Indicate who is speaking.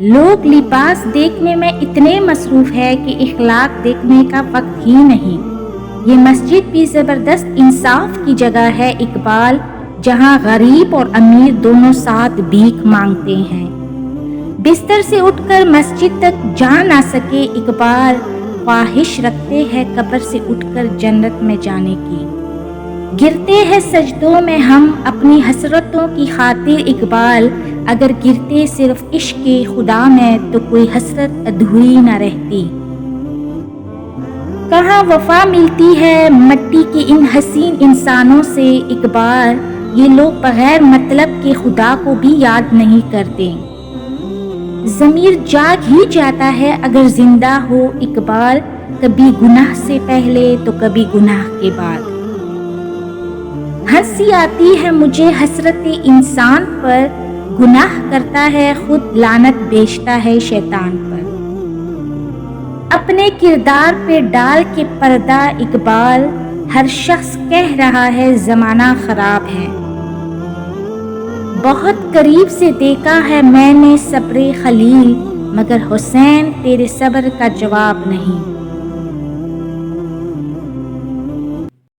Speaker 1: لوگ لباس دیکھنے میں اتنے مصروف ہے کہ اخلاق دیکھنے کا وقت ہی نہیں۔ یہ مسجد بھی زبردست انصاف کی جگہ ہے اقبال، جہاں غریب اور امیر دونوں ساتھ بھیک مانگتے ہیں۔ بستر سے اٹھ کر مسجد تک جا نہ سکے اقبال، خواہش رکھتے ہیں قبر سے اٹھ کر جنت میں جانے کی۔ گرتے ہیں سجدوں میں ہم اپنی حسرتوں کی خاطر اقبال، اگر گرتے صرف عشق خدا میں تو کوئی حسرت ادھوری نہ رہتی۔ کہاں وفا ملتی ہے مٹی کے ان حسین انسانوں سے اقبال، یہ لوگ بغیر مطلب کے خدا کو بھی یاد نہیں کرتے۔ ضمیر جاگ ہی جاتا ہے اگر زندہ ہو اقبال، کبھی گناہ سے پہلے تو کبھی گناہ کے بعد۔ ہنسی آتی ہے مجھے حسرت انسان پر، گناہ کرتا ہے خود لعنت بیچتا ہے شیطان پر۔ اپنے کردار پہ ڈال کے پردہ اقبال، ہر شخص کہہ رہا ہے زمانہ خراب ہے۔ بہت قریب سے دیکھا ہے میں نے صبر خلیل، مگر حسین تیرے صبر کا جواب نہیں۔